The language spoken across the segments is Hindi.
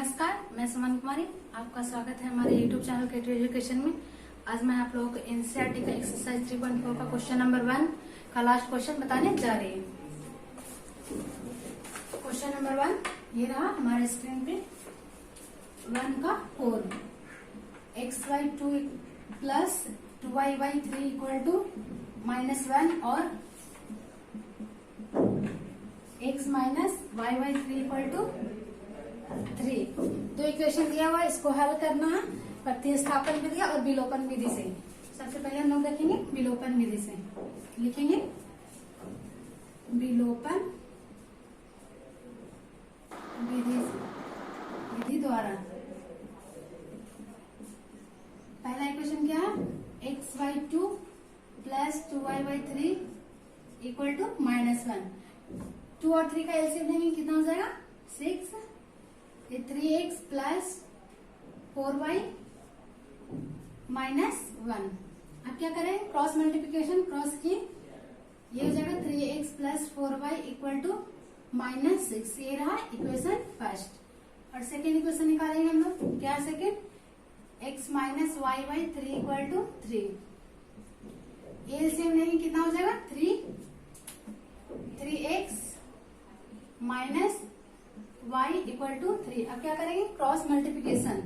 नमस्कार, मैं सुमन कुमारी। आपका स्वागत है हमारे YouTube चैनल के एजुकेशन में। आज मैं आप लोगों को एनसीईआरटी का एक्सरसाइज 3.4 का क्वेश्चन नंबर 1 का लास्ट क्वेश्चन बताने जा रही हूँ। क्वेश्चन नंबर 1 ये रहा हमारे स्क्रीन पे। 1 का 4 x/2 plus 2y/3 equal to -1 और x minus y/3 equal to 3। तो इक्वेशन दिया हुआ है, इसको हल करना है प्रतिस्थापन विधि और विलोपन विधि से। सबसे पहले हम लोग देखेंगे विलोपन विधि से। लिखेंगे विलोपन विधि द्वारा। पहला इक्वेशन क्या है? x/2 plus 2y/3 equal to -1। 2 और 3 का एलसीएम लेंगे, कितना हो जाएगा? 6। 3x plus 4y minus 1। अब क्या करें? क्रॉस मल्टीप्लिकेशन क्रॉस किए, ये हो जाएगा 3x plus 4y equal to -6। ये रहा इक्वेशन फर्स्ट। और सेकेंड इक्वेशन निकालेंगे हम लोग। क्या second? x minus y/3 equal to 3। LCM लेंगे, कितना हो जाएगा? 3x minus y equal to 3। अब क्या करेंगे? Cross multiplication.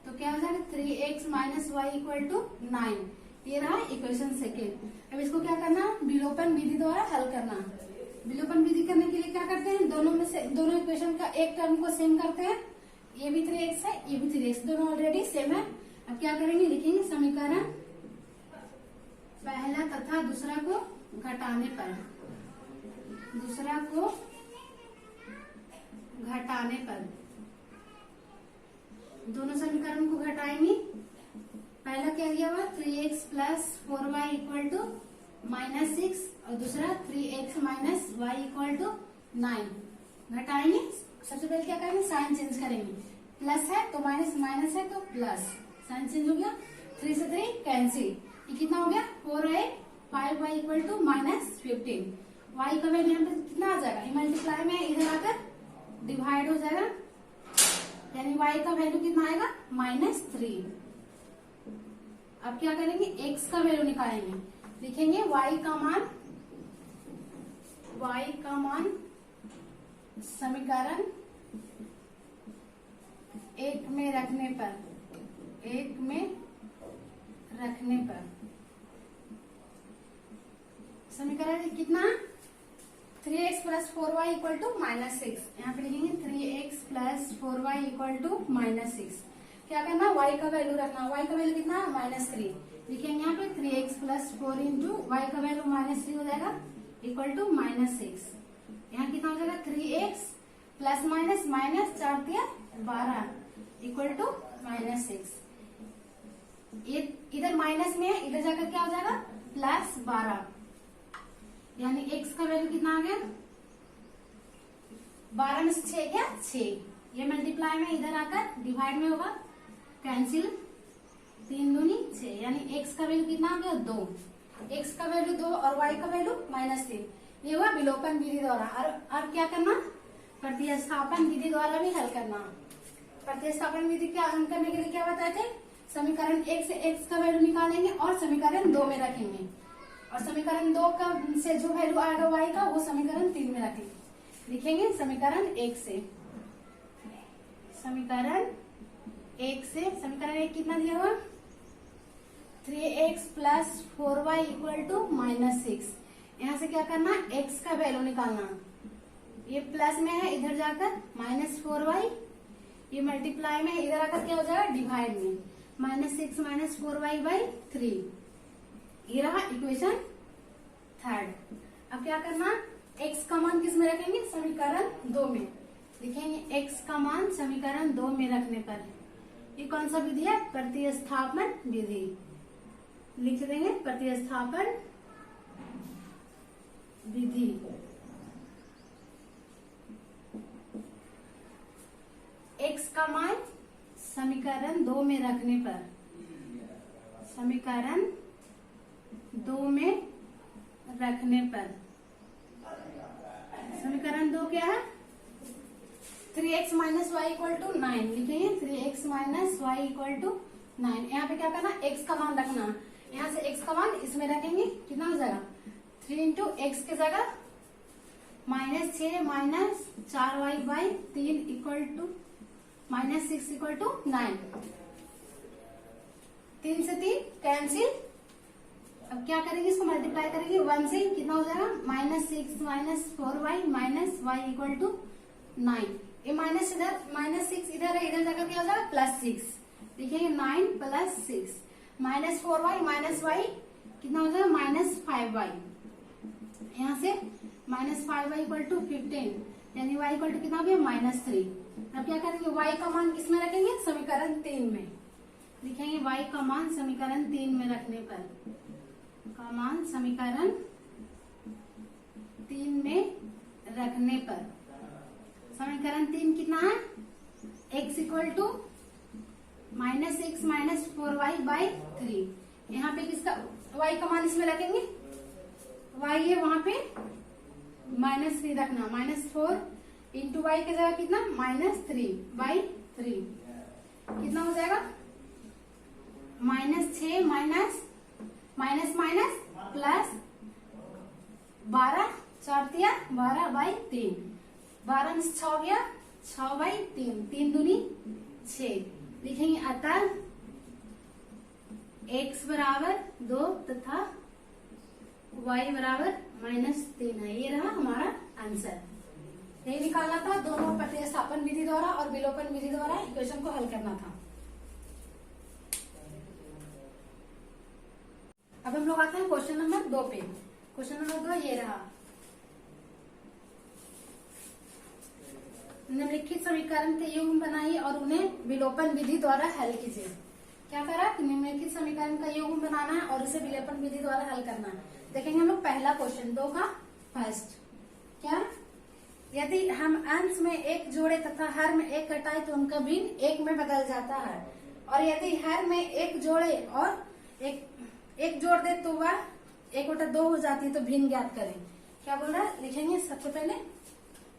तो क्या हो जाएगा? 3x minus y equal to 9। ये रहा इक्वेशन सेकेंड। अब इसको क्या करना? विलोपन विधि द्वारा हल करना। विलोपन विधि करने के लिए क्या करते हैं? दोनों इक्वेशन का एक टर्म को सेम करते हैं। ये भी 3x है, ये भी 3x, दोनों ऑलरेडी सेम है। अब क्या करेंगे? लिखेंगे समीकरण पहला तथा दूसरा को घटाने पर। दूसरा को घटाने पर दोनों समीकरण को घटाएंगे। पहला क्या दिया हुआ? 3x plus 4y equal to -6 और दूसरा 3x minus y equal to 9। घटाएंगे। सबसे पहले क्या करेंगे? साइन चेंज करेंगे। प्लस है तो माइनस, माइनस है तो प्लस, साइन चेंज हो गया। 3 से 3 कैंसिल। ये कितना हो गया? 4y 5y equal to -15। y का वैल्यू यहाँ पे कितना आ जाएगा? मल्टीप्लाई में इधर आकर डिवाइड हो जाएगा, यानी y का वैल्यू कितना आएगा? -3। अब क्या करेंगे? x का वैल्यू निकालेंगे। लिखेंगे y का मान समीकरण 1 में रखने पर, समीकरण कितना? 3x plus 4y equal to -6। यहाँ पे लिखेंगे 3x plus 4y equal to -6। क्या करना? y का वैल्यू रखना। y का वैल्यू कितना? -3। लिखेंगे यहाँ पे 3x प्लस 4 इंटू y का वैल्यू -3 हो जाएगा इक्वल टू -6। यहाँ कितना हो जाएगा? 3x प्लस माइनस माइनस 4 दिया 12 इक्वल टू -6। इधर माइनस में है, इधर जाकर क्या हो जाएगा? +12, यानी x का वैल्यू कितना आ गया? 12 में से 6 क्या? 6। ये मल्टीप्लाई में इधर आकर डिवाइड में होगा, कैंसिल। 3 दूनी 6, यानी x का वैल्यू कितना आ गया? 2। x का वैल्यू 2 और y का वैल्यू -3। ये हुआ विलोपन विधि द्वारा। और क्या करना? प्रतिस्थापन विधि द्वारा भी हल करना। प्रतिस्थापन विधि क्या करने के लिए क्या बताए थे? समीकरण 1 से x का वैल्यू निकालेंगे और समीकरण 2 में रखेंगे, और समीकरण 2 का से जो वैल्यू आएगा y का, वो समीकरण 3 में रखेंगे। लिखेंगे समीकरण 1 से। समीकरण 1 कितना दिया हुआ? 3x plus 4y equal to -6। यहाँ से क्या करना? x का वैल्यू निकालना। ये प्लस में है, इधर जाकर -4y, ये मल्टीप्लाई में इधर आकर क्या हो जाएगा? डिवाइड में -6 माइनस 4y/3। ये रहा इक्वेशन थर्ड। अब क्या करना? x का मान किस में रखेंगे? समीकरण 2 में। लिखेंगे x का मान समीकरण 2 में रखने पर। ये कौन सा विधि है? प्रतिस्थापन विधि। लिख देंगे प्रतिस्थापन विधि। x का मान समीकरण 2 में रखने पर, समीकरण 2 में रखने पर, समीकरण 2 क्या है? 3x minus y equal to 9 लिखेंगे। 3x minus y equal to 9। यहाँ पे क्या करना, x का मान रखना। यहाँ से x का मान इसमें रखेंगे, कितना हो जाएगा 3 इंटू एक्स की जगह -6 minus 4y by 3 equal to -6 equal to 9। 3 से 3 कैंसिल। अब क्या करेंगे, इसको मल्टीप्लाई करेंगे 1 से, कितना हो जाएगा -6 minus 4y minus y equal to 9। ये माइनस इधर, -6 इधर है, इधर जाकर क्या हो जाएगा +6। देखिए 9 + 6 -4y माइनस y कितना हो जाएगा -5y। यहाँ से -5y इक्वल टू 15, यानी y इक्वल टू कितना हो गया -3। अब क्या करेंगे, y का मान किसमें रखेंगे, समीकरण 3 में लिखेंगे। y का मान समीकरण 3 में रखने पर, का मान समीकरण 3 में रखने पर, समीकरण 3 कितना है, x equal to -6 minus 4y by 3। यहाँ पे किसका y का मान इसमें रखेंगे, y है वहां पे -3 रखना। -4 इंटू वाई की जगह कितना -3 बाई 3 कितना हो जाएगा -6 माइनस माइनस माइनस प्लस 12 4 दिया 12 बाई 3। 12 में 6 गया 6 बाई 3, 3 दूनी 6 लिखेंगे। अतः x बराबर 2 तथा y बराबर -3 है। ये रहा हमारा आंसर। यही निकालना था, दोनों प्रतिस्थापन विधि द्वारा और विलोपन विधि द्वारा इक्वेशन को हल करना था। अब हम लोग आते हैं क्वेश्चन नंबर 2 पे। क्वेश्चन नंबर 2 ये रहा, निम्नलिखित समीकरण के युग्म बनाइए और उन्हें विलोपन विधि द्वारा हल कीजिए। क्या करा कि निम्नलिखित समीकरण का युग्म बनाना है और उसे विलोपन विधि द्वारा हल करना है। देखेंगे हम लोग पहला क्वेश्चन 2 का फर्स्ट। क्या, यदि हम अंश में 1 जोड़े तथा हर में 1 घटाए तो उनका भिन्न 1 में बदल जाता है, और यदि हर में 1 जोड़े और एक जोड़ दे तो वह 1/2 हो जाती है, तो भिन्न ज्ञात करें। क्या बोल रहा है, लिखेंगे सबसे पहले,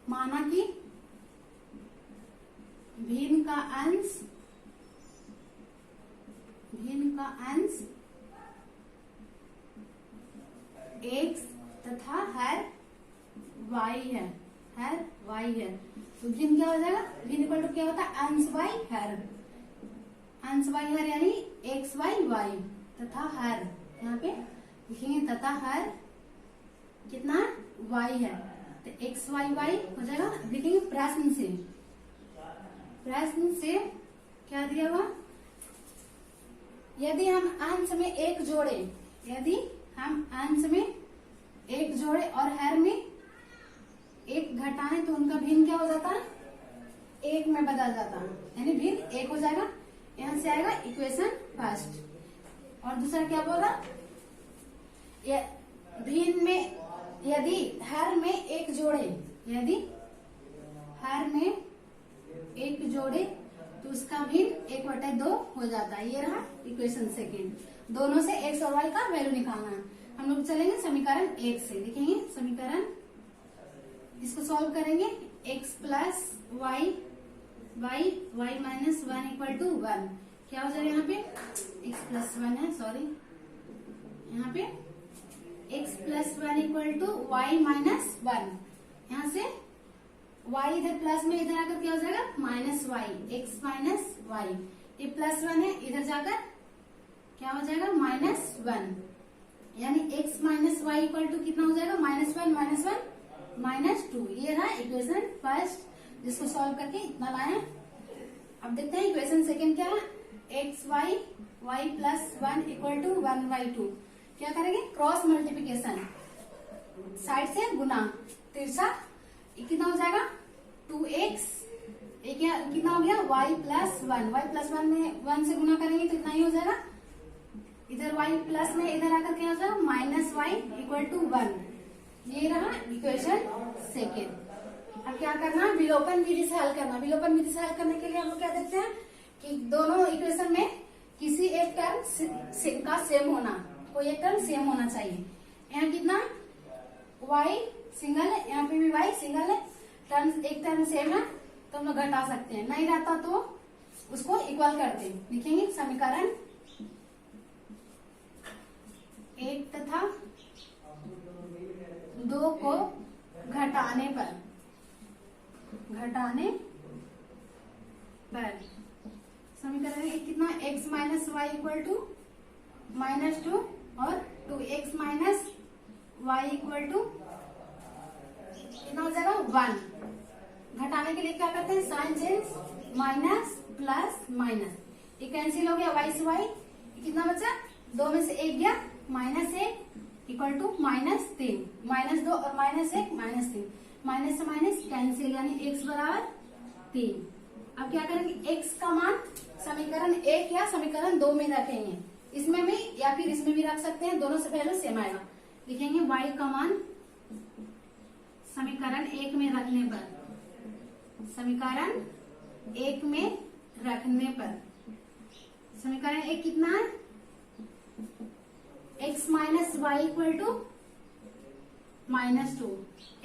माना कि भिन्न का अंश x तथा हर y है, तो भिन्न क्या हो जाएगा, भिन्न इक्वल टू क्या होता है अंश बाई हर, यानी x बाई y तथा हर, यहाँ पे लिखेंगे तथा हर कितना y है, तो x y y हो जाएगा। लिखेंगे प्रश्न से क्या दिया हुआ, यदि हम अंश में 1 जोड़े, यदि हम अंश में 1 जोड़े और हर में 1 घटाएं तो उनका भिन्न क्या हो जाता है, 1 में बदल जाता है, यानी भिन्न 1 हो जाएगा। यहाँ से आएगा इक्वेशन फर्स्ट। और दूसरा क्या बोला, भिन्न में यदि हर में 1 जोड़े, यदि हर में 1 जोड़े तो उसका भिन्न 1/2 हो जाता है। ये रहा इक्वेशन सेकेंड। दोनों से x और y का वैल्यू निकालना है। हम लोग चलेंगे समीकरण 1 से, लिखेंगे समीकरण, इसको सॉल्व करेंगे। x plus y by y minus 1 equal to 1 क्या हो जाएगा, यहाँ पे x प्लस 1 है, सॉरी यहाँ पे x plus 1 equal to y minus 1। यहाँ से y इधर प्लस में, इधर आकर क्या हो जाएगा -y, x माइनस वाई। ये +1 है, इधर जाकर क्या हो जाएगा -1, यानी x minus y equal to कितना हो जाएगा -1 -2। ये रहा इक्वेशन फर्स्ट, जिसको सॉल्व करके इतना लाए। अब देखते हैं इक्वेशन सेकेंड क्या है, x y y plus 1 equal to 1/2। क्या करेंगे, क्रॉस मल्टीप्लीकेशन, साइड से गुना, तिरछा कितना हो जाएगा 2x, कितना हो गया y प्लस 1 में 1 से गुना करेंगे तो इतना ही हो जाएगा। इधर y प्लस में इधर आकर क्या हो जाएगा -y इक्वल टू 1। ये रहा इक्वेशन सेकेंड। अब क्या करना, विलोपन विधि से हल करना। विलोपन विधि से हल करने के लिए हम लोग क्या देखते हैं कि दोनों इक्वेशन में किसी एक टर्म का सेम होना, कोई एक टर्म सेम होना चाहिए। यहाँ कितना y सिंगल है, यहाँ पे भी y सिंगल है, टर्म एक टर्म सेम है, तो हम लोग घटा सकते हैं, नहीं रहता तो उसको इक्वल करते हैं। लिखेंगे समीकरण 1 तथा 2 को घटाने पर समीकरण एक कितना, x minus y equal to -2 और 2x minus y equal to कितना हो जाएगा 1। घटाने के लिए क्या करते हैं, sign change, minus plus minus, ये कैंसिल हो गया, y से y कितना बचा, 2 में से 1 गया, -1 इक्वल टू -3, -2 और -1 -3, माइनस से माइनस कैंसिल, यानी x बराबर 3। अब क्या करेंगे, x का मान समीकरण 1 या समीकरण 2 में रखेंगे, इसमें भी या फिर इसमें भी रख सकते हैं, दोनों से पहले सेम आएगा। लिखेंगे y का मान समीकरण 1 में रखने पर, समीकरण 1 में रखने पर समीकरण 1 कितना है, x minus y equal to -2।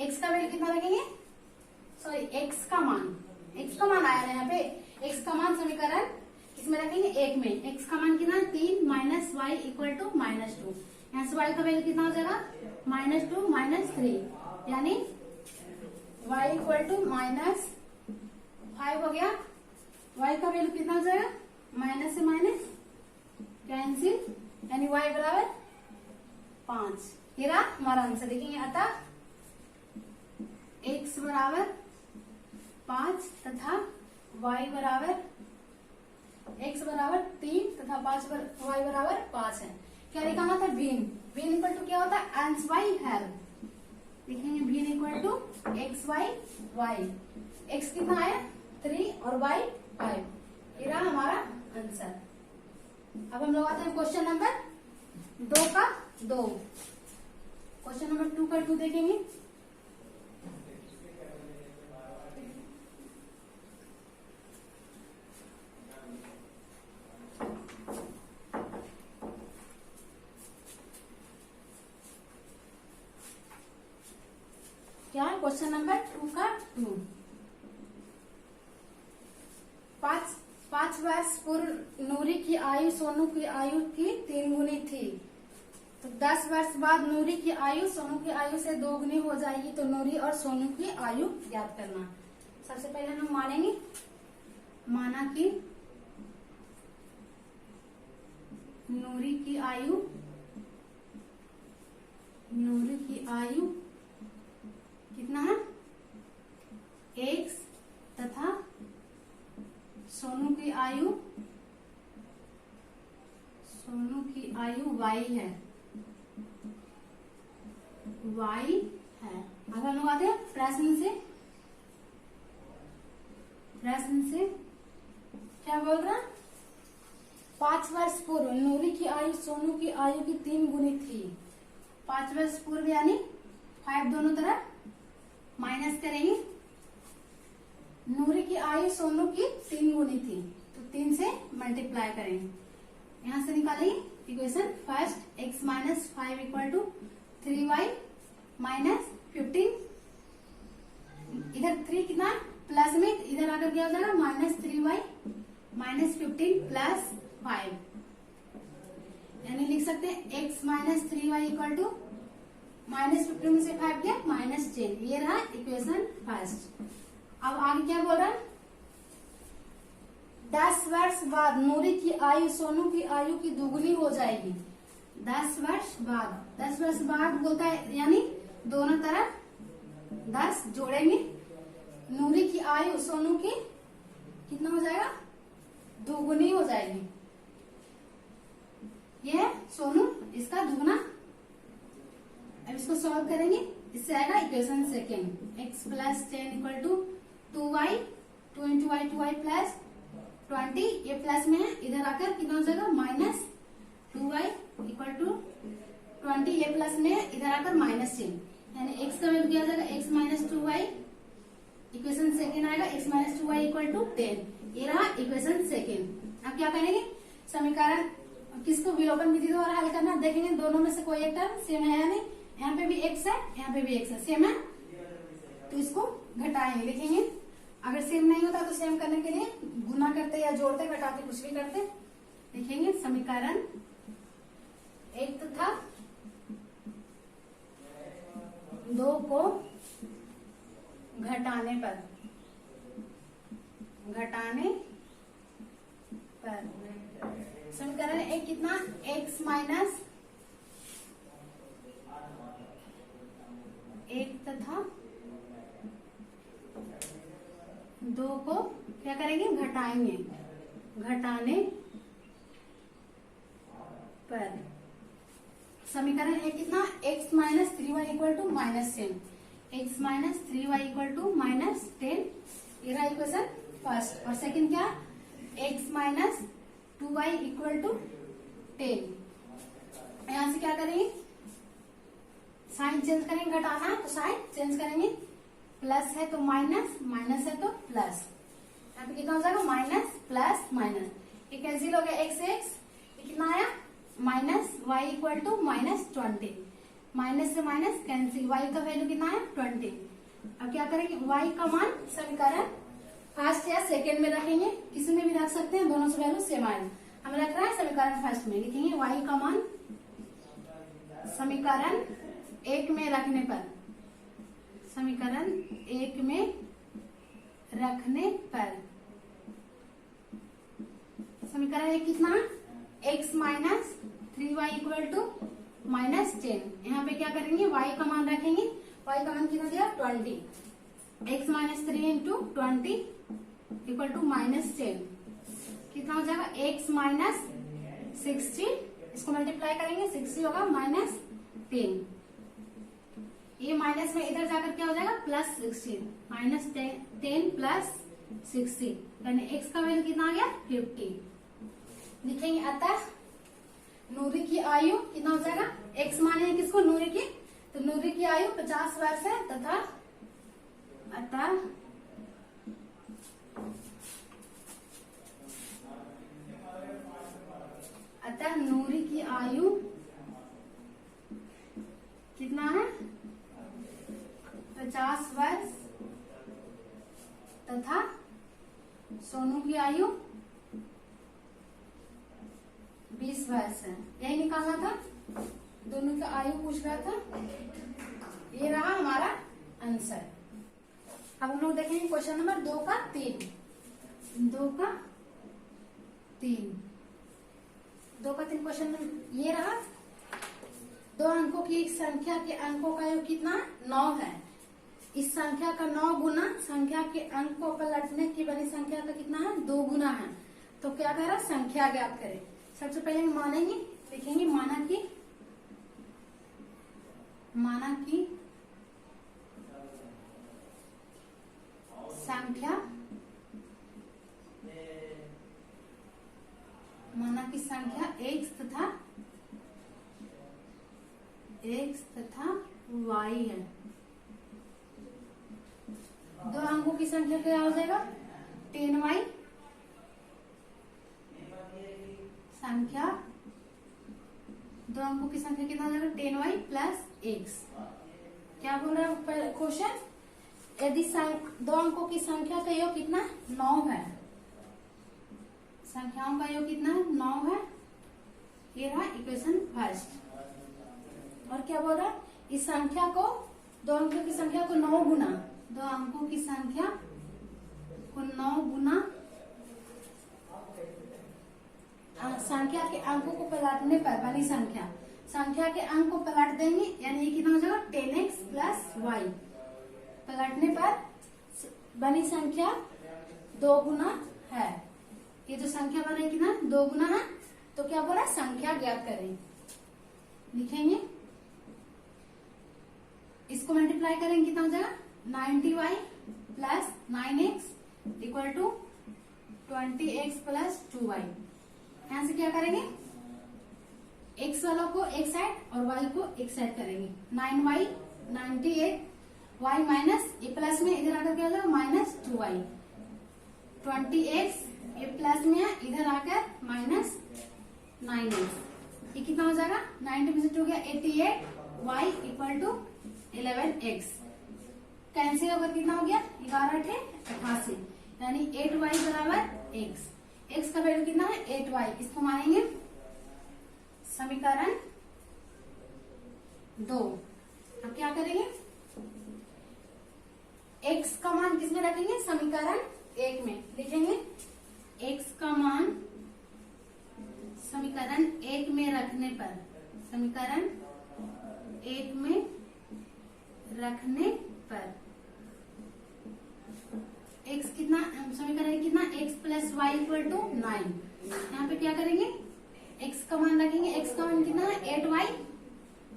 x का वैल्यू कितना रखेंगे, सॉरी x का मान आया है यहाँ पे, x का मान समीकरण किसमें रखेंगे, 1 में। x का मान कितना, 3 माइनस वाई इक्वल टू -2, यहाँ से y का वैल्यू कितना हो जाएगा, -2 -3, यानी y इक्वल टू -5 हो गया। y का वैल्यू कितना हो जाएगा, माइनस से माइनस कैंसिल, यानी y बराबर 5। ये रहा हमारा आंसर। देखेंगे अतः x बराबर 5 तथा y बराबर, x बराबर 3 तथा y बराबर 5 है। क्या लिखा था, भिन्न। भिन्न इक्वल टू क्या होता है, अंश बाई हर। लिखेंगे भिन्न equal to x by y। x कितना आया 3 और y 5। ये रहा हमारा आंसर। अब हम लोग आते हैं क्वेश्चन नंबर 2 का 2। क्वेश्चन नंबर 2 का 2 देखेंगे। क्या है क्वेश्चन नंबर 2 का 2। 5 वर्ष पूर्व नूरी की आयु सोनू की आयु की 3 गुनी थी, तो 10 वर्ष बाद नूरी की आयु सोनू की आयु से 2 गुनी हो जाएगी, तो नूरी और सोनू की आयु ज्ञात करना। सबसे पहले हम मानेंगे, माना कि नूरी की आयु कितना है, x तथा सोनू की आयु y है, अब हम लोग आते हैं प्रश्न से क्या बोल रहा, 5 वर्ष पूर्व नूरी की आयु सोनू की आयु की 3 गुनी थी। 5 वर्ष पूर्व यानी 5 दोनों तरफ माइनस करेंगे। नूरी की आयु सोनू की 3 गुनी थी, तो 3 से मल्टीप्लाई करेंगे। यहां से निकालेंगे equation first, x minus 5 equal to 3y minus 15। इधर 3 कितना प्लस में, इधर आकर क्या हो जाएगा, -3y माइनस 15 प्लस 5, यानी लिख सकते हैं x minus 3y equal to -15 में से 5 गया -10। ये रहा इक्वेशन फर्स्ट। अब आगे क्या बोल रहा है, 10 वर्ष बाद नूरी की आयु सोनू की आयु की दुगुनी हो जाएगी। 10 वर्ष बाद बोलता है, यानी दोनों तरफ 10 जोड़ेंगे। नूरी की आयु सोनू की कितना हो जाएगा, दुगुनी हो जाएगी। ये है सोनू, इसका दुगुना। अब इसको सॉल्व करेंगे, इससे आएगा equation second, x plus 10 equal to 2y, 2 into y 2y plus 20, ये प्लस में है, इधर आकर कितना हो जाएगा -2y इक्वल टू 20, ये प्लस में है, इधर आकर -10, यानी x का वैल्यू क्या हो जाएगा, x minus 2y। Equation second आएगा x minus 2y equal to 10। ये रहा इक्वेशन सेकेंड। अब क्या करेंगे, समीकरण किसको विलोपन विधि द्वारा हल करना, देखेंगे दोनों में से कोई एक टर्म सेम है या नहीं। यहाँ पे भी x है, यहाँ पे भी x है, सेम है, तो इसको घटाएंगे। लिखेंगे अगर सेम नहीं होता तो सेम करने के लिए गुना करते या जोड़ते घटाते कुछ भी करते। लिखेंगे समीकरण 1 तथा 2 को घटाने पर समीकरण 1 कितना x माइनस 1 तथा 2 को क्या करेंगे घटाएंगे, घटाने पर समीकरण 1 कितना x minus 3y equal to -10, x minus 3y equal to -10, ये रहा इक्वेशन फर्स्ट। और सेकंड क्या x minus 2y equal to 10। यहां से क्या करेंगे साइन चेंज करेंगे, घटाना है तो साइन चेंज करेंगे, प्लस है तो माइनस, माइनस है तो प्लस। यहाँ पे कितना हो जाएगा माइनस प्लस माइनस, ये कैंसिल हो गया x x, ये कितना आया minus y equal to -20, minus से माइनस कैंसिल, y का वैल्यू कितना है 20। अब क्या करेंगे y का मान समीकरण फर्स्ट या सेकेंड में रखेंगे, किसी में भी रख सकते हैं, दोनों से वैल्यू सेम आएगा। हम रख रहे हैं समीकरण फर्स्ट में, लिखेंगे y का मान समीकरण 1 में रखने पर, समीकरण 1 में रखने पर समीकरण 1 कितना x minus 3y equal to -10। यहाँ पे क्या करेंगे y का मान रखेंगे, y का मान कितना दिया 20, x minus 3 into 20 equal to -10, कितना हो जाएगा x माइनस 60, इसको मल्टीप्लाई करेंगे 60 होगा -10, ये माइनस में इधर जाकर क्या हो जाएगा +16, -10 प्लस 60, यानी x का वैल्यू कितना आ गया 50। लिखेंगे अतः नूरी की आयु कितना हो जाएगा, x माने किसको नूरी की, तो नूरी की आयु 50 वर्ष है तथा अतः नूरी की आयु कितना है 50 वर्ष तथा सोनू की आयु 20 वर्ष है। यही निकालना था, दोनों का आयु पूछ रहा था, ये रहा हमारा आंसर। अब हम लोग देखेंगे क्वेश्चन नंबर 2 का 3, 2 का 3 क्वेश्चन ये रहा। 2 अंकों की संख्या के अंकों का योग कितना 9 है, इस संख्या का 9 गुना संख्या के अंक को पलटने की बनी संख्या का कितना है 2 गुना है। तो क्या कह रहा है संख्या ज्ञात करें। सबसे पहले मानेंगे, लिखेंगे माना की संख्या, माना की संख्या x तथा y है। 2 अंकों की संख्या क्या हो जाएगा 10y, संख्या 2 अंकों की संख्या कितना हो जाएगा 10y प्लस x। क्या बोल रहा है क्वेश्चन, यदि 2 अंकों की संख्या का योग कितना 9 है, संख्याओं का योग कितना है 9 है, ये रहा इक्वेशन फर्स्ट। और क्या बोल रहा है इस संख्या को 2 अंकों की संख्या को 9 गुना, 2 अंकों की संख्या को 9 गुना संख्या के अंकों को पलटने पर बनी संख्या के अंक को पलट देंगे, यानी ये कितना हो जाएगा 10x प्लस y, पलटने पर बनी संख्या 2 गुना है। ये जो संख्या बना है कितना 2 गुना है, तो क्या बोला संख्या ज्ञात करें। लिखेंगे इसको मल्टीप्लाई करेंगे कितना हो जाएगा 90y plus 9x equal to 20x plus 2y। यहां से क्या करेंगे x वालों को एक साइड और y को एक साइड करेंगे, 9y 98 y माइनस ये प्लस में इधर आकर क्या हो जाएगा माइनस 2y, 20x ये प्लस में है इधर आकर माइनस 9x, ये कितना हो जाएगा 90 में से 2 गया 88 y equal to 11x, cancel होकर कितना हो गया 11 88। x का वैल्यू कितना है 8y, इसको मानेंगे समीकरण 2। अब क्या करेंगे, x का मान किसमें रखेंगे, समीकरण 1 में लिखेंगे। x का मान समीकरण 1 में रखने पर, समीकरण 1 में रखने पर x कितना, समीकरण कितना x plus y equal to 9। यहाँ पे क्या करेंगे, x का मान रखेंगे, x का मान कितना है 8y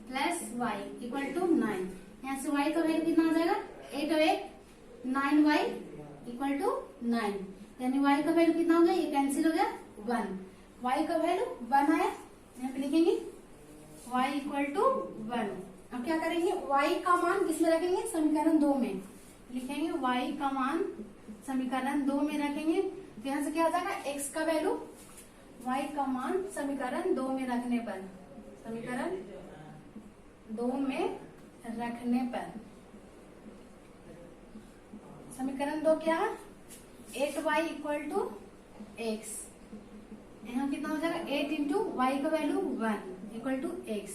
plus y equal to 9। यहाँ से y का वैल्यू कितना हो जाएगा 8 और 1 9y इक्वल टू 9, यानी y का वैल्यू कितना हो गया, ये कैंसिल हो गया 1, y का वैल्यू 1 आया। यहाँ पे लिखेंगे y इक्वल टू 1। अब क्या करेंगे, y का मान किसमें रखेंगे, समीकरण 2 में लिखेंगे। y का मान समीकरण 2 में रखेंगे तो यहाँ से क्या आ जाएगा, x का वैल्यू, y का मान समीकरण 2 में रखने पर, समीकरण 2 में रखने पर समीकरण 2 क्या है 8y इक्वल टू x, यहाँ कितना हो जाएगा 8 इंटू वाई का value 1 equal to x,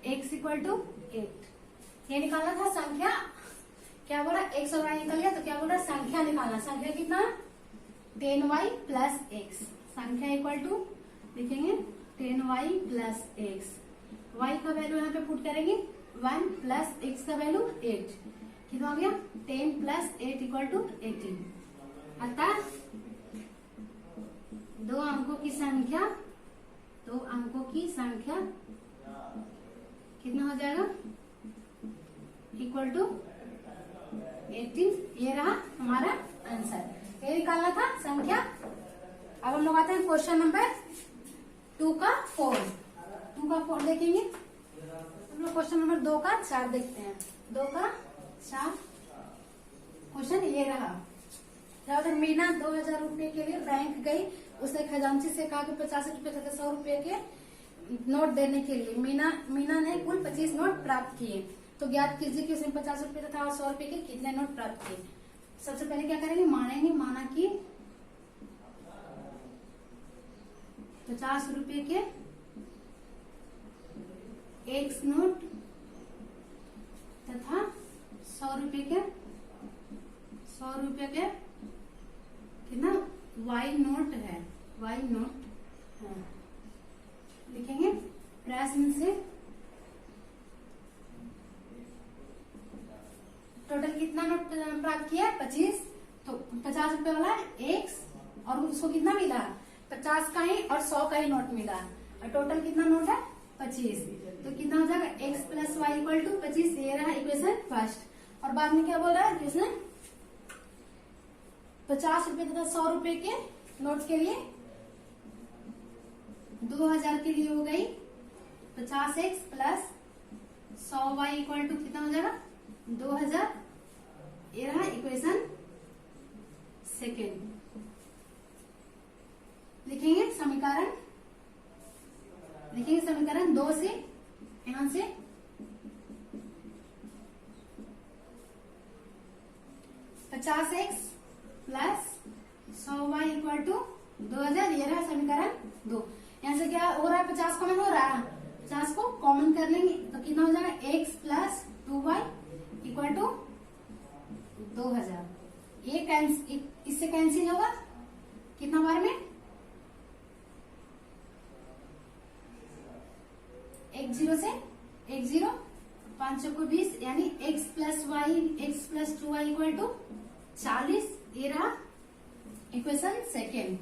x equal to 8। ये निकालना था संख्या, क्या बोला x और y निकल गया तो क्या बोला संख्या निकालना, संख्या कितना 10y प्लस x, संख्या इक्वल टू लिखेंगे 10y प्लस x, y का वैल्यू यहाँ पे पुट करेंगे 1 प्लस x का वैल्यू 8, कितना हो गया 10 प्लस 8 इक्वल टू 18। अतः दो अंकों की संख्या कितना हो जाएगा इक्वल टू 18। ये रहा हमारा आंसर, ये निकालना था संख्या। अब हम लोग आते हैं क्वेश्चन नंबर 2 का 4 देखेंगे। हम लोग क्वेश्चन नंबर 2 का 4 देखते हैं। 2 का 4 क्वेश्चन ये रहा। जब मीना 2000 रुपए के लिए बैंक गई, उसने खजांची से कहा कि 50 रुपए तथा 100 रुपए के नोट देने के लिए मीना ने कुल 25 नोट प्राप्त किए, तो ज्ञात कीजिए कि उसने 50 रुपए तथा 100 रुपए के कितने नोट प्राप्त किए। सबसे पहले क्या करेंगे, माना कि 50 रुपए के एक्स नोट तथा 100 रुपए के कितना वाई नोट है, लिखेंगे प्रश्न से टोटल कितना नोट प्राप्त किया 25, तो 50 रुपए वाला एक्स और उसको कितना मिला 50 का ही और 100 का ही नोट मिला, और टोटल कितना नोट है 25, तो कितना हो जाएगा x plus y equal to 25। ये रहा इक्वेशन फर्स्ट। और बाद में क्या बोल रहा है कि उसने 50 रुपए तथा 100 रुपए के नोट के लिए 2000 के लिए हो गई 50x plus 100y equal to कितना हो जाएगा 2000। ये रहा इक्वेशन सेकेंड। लिखेंगे समीकरण 2 से, यहां से 50x plus 100y equal to 2000। ये रहा समीकरण 2। यहाँ से क्या हो रहा है 50 कॉमन हो रहा है, 50 को कॉमन कर लेंगे तो कितना हो जाएगा x plus 2y equal to 2000। ये इससे कैंसिल होगा कितना बार में, एक जीरो से एक जीरो, 5 को 20, यानी x plus 2y equal to 40। ये रहा इक्वेशन सेकेंड।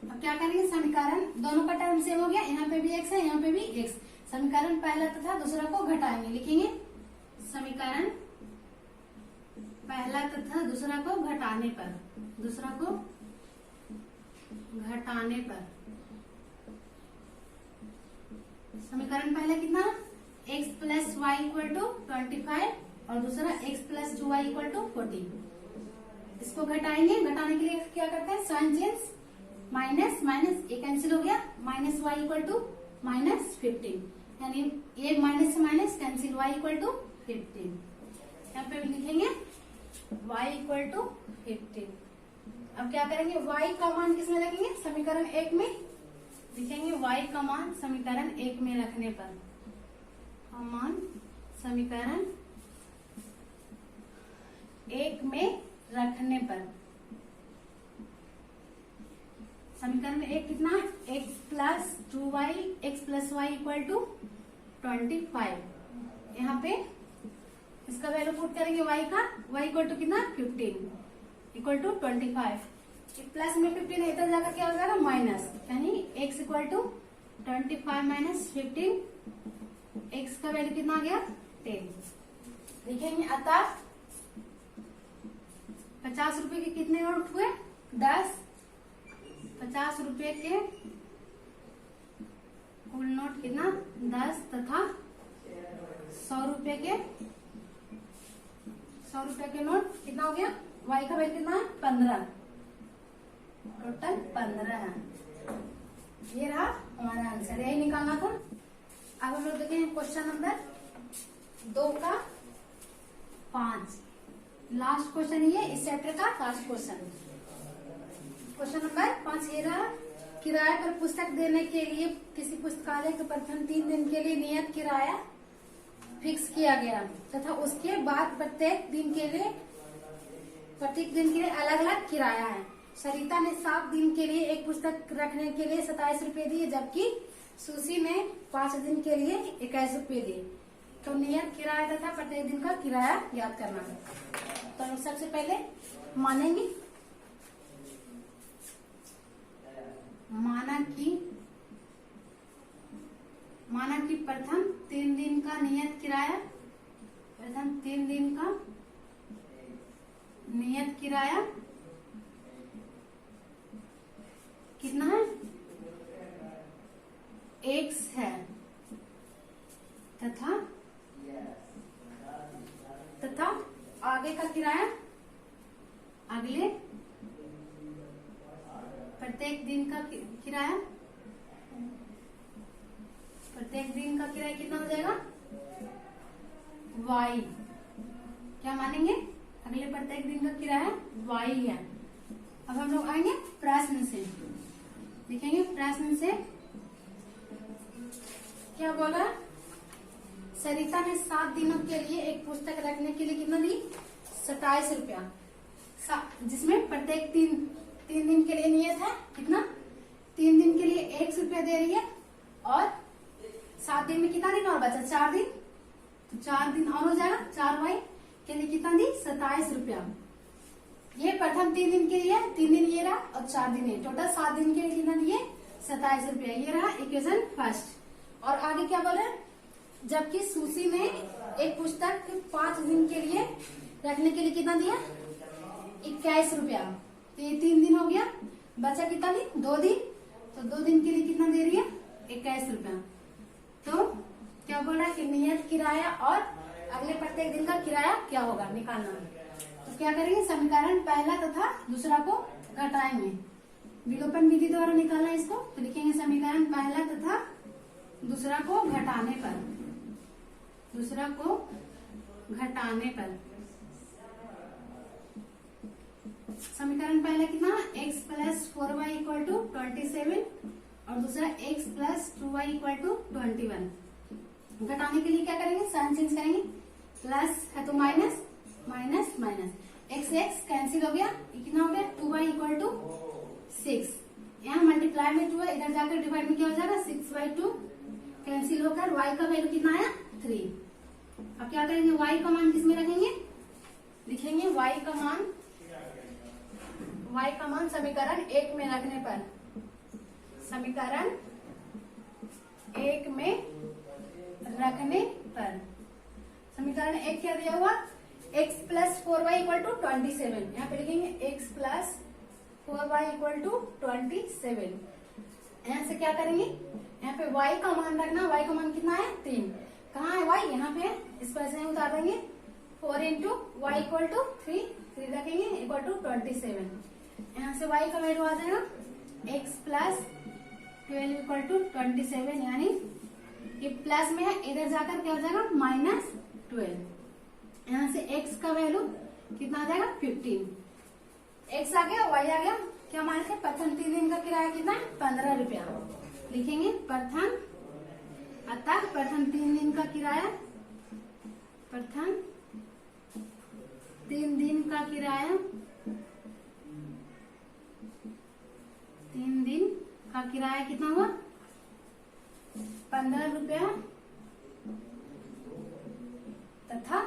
अब क्या करेंगे, समीकरण दोनों का टर्म सेम हो गया, यहाँ पे भी x है यहाँ पे भी x, समीकरण पहला तथा दूसरा को घटाएंगे। लिखेंगे समीकरण पहला तथा दूसरा को घटाने पर समीकरण पहला कितना x plus y equal to 25 और दूसरा x plus 2y equal to 40। इसको घटाएंगे, घटाने के लिए क्या करते हैं साइन चेंज, माइनस ये कैंसिल हो गया, माइनस वाई इक्वल टू -15, यानी ये माइनस से minus cancel, y equal to 15। यहाँ पे लिखेंगे y इक्वल टू 15। अब क्या करेंगे, y का मान किसमें रखेंगे, समीकरण 1 में लिखेंगे। y का मान समीकरण 1 में रखने पर, मान समीकरण 1 में रखने पर, समीकरण में 1 कितना है, x plus 2y, x plus y equal to 25। यहाँ पे इसका वैल्यू पुट करेंगे y का, y इक्वल टू कितना 15 इक्वल टू 25। प्लस में 15 इधर जाकर क्या हो जाएगा माइनस, यानी x equal to 25 minus 15, x का वैल्यू कितना आ गया 10। लिखेंगे अतः 50 रुपए के कितने नोट हुए, 10। 50 रुपए के कुल नोट कितना 10 तथा 100 रुपए के नोट कितना हो गया, y का वैल्यू कितना है 15, टोटल 15 है। ये रहा हमारा आंसर, यही निकालना था। अब हम लोग देखेंगे क्वेश्चन नंबर 2 का 5, लास्ट क्वेश्चन ये इस चैप्टर का लास्ट क्वेश्चन। क्वेश्चन नंबर 5 ये रहा, किराए पर पुस्तक देने के लिए किसी पुस्तकालय के प्रथम 3 दिन के लिए नियत किराया फिक्स किया गया तथा उसके बाद प्रत्येक दिन के लिए अलग अलग किराया है। सरिता ने 7 दिन के लिए एक पुस्तक रखने के लिए 27 रुपए दिए, जबकि सुशी ने 5 दिन के लिए 21 रुपए दिए। तो नियत किराया तथा प्रत्येक दिन का किराया याद करना है। तो सबसे पहले मानेंगे, माना कि प्रथम 3 दिन का नियत किराया, प्रथम 3 दिन का नियत किराया कितना है, x है तथा आगे का किराया, अगले प्रत्येक दिन का किराया, प्रत्येक दिन का किराया कितना हो जाएगा y। क्या मानेंगे, अगले प्रत्येक दिन का किराया y है। अब हम लोग आएंगे प्रश्न से, लिखेंगे प्रश्न से क्या बोला, सरिता ने 7 दिनों के लिए एक पुस्तक रखने के लिए कितना दी, 27 रुपया, जिसमें प्रत्येक 3 दिन के लिए नियत है कितना, 3 दिन के लिए 1 रुपया दे रही है, और 7 दिन में कितना दिन और बचा, 4 दिन, तो 4 दिन और हो जाएगा, 4y के लिए कितना दी 27 रुपया। ये प्रथम 3 दिन के लिए, 3 दिन ये रहा और 4 दिन ये, टोटल 7 दिन के लिए कितना दिए 27 रुपया। ये रहा इक्वेशन फर्स्ट। और आगे क्या बोले, जबकि सुशी ने एक पुस्तक 5 दिन के लिए रखने के लिए कितना दिया 21 रुपया। तो ये 3 दिन हो गया, बचा कितना दिन 2 दिन, तो 2 दिन के लिए कितना दे रही है 21 रुपया। तो क्या बोल रहा है कि नियत किराया और अगले प्रत्येक दिन का किराया क्या होगा निकालना है। तो क्या करेंगे, समीकरण पहला तथा दूसरा को घटाएंगे, विलोपन विधि द्वारा निकालना है इसको। तो लिखेंगे समीकरण पहला तथा दूसरा को घटाने पर, दूसरा को घटाने पर समीकरण पहला कितना x plus 4y equal to 27 और दूसरा x plus 2y equal to 21। घटाने के लिए क्या करेंगे, साइन चेंज करेंगे, प्लस है तो minus, minus minus, x cancel हो गया, कितना हो गया 2y इक्वल टू 6। यहाँ मल्टीप्लाई में 2 है, इधर जाकर डिवाइड में क्या हो जाएगा 6/2 कैंसिल होकर y का वैल्यू कितना आया 3। अब क्या करेंगे, y का मान किसमें रखेंगे, लिखेंगे y का मान समीकरण 1 में रखने पर, समीकरण 1 में रखने पर समीकरण 1 क्या दिया हुआ, x plus 4y equal to 27। यहाँ पे लिखेंगे x plus 4y equal to 27। यहाँ से क्या करेंगे, यहाँ पे y का मान रखना, y का मान कितना है 3। कहाँ है y, यहाँ पे, इस पर से उतार देंगे, 4 इंटू वाई इक्वल टू 3 रखेंगे इक्वल टू 27। यहाँ से y का वैल्यू आ जाएगा x प्लस 12 इक्वल टू 27, यानी ये प्लस में है, इधर जाकर क्या हो जाएगा -12। यहाँ से x का वैल्यू कितना आ जाएगा 15। एक्स आ गया, वाई आ गया, क्या मान के प्रथम 3 दिन का किराया कितना है? 15 रुपया। लिखेंगे प्रथम, अतः प्रथम 3 दिन का किराया, प्रथम 3 दिन का किराया, 3 दिन का किराया कितना हुआ? 15 रुपया, तथा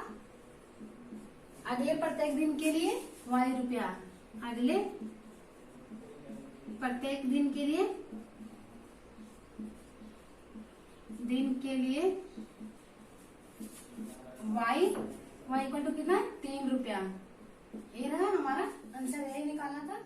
अगले प्रत्येक दिन के लिए वाई रुपया। अगले प्रत्येक दिन के लिए वाई इक्वल टू कितना? 3 रुपया। ये रहा हमारा आंसर, यही निकालना था।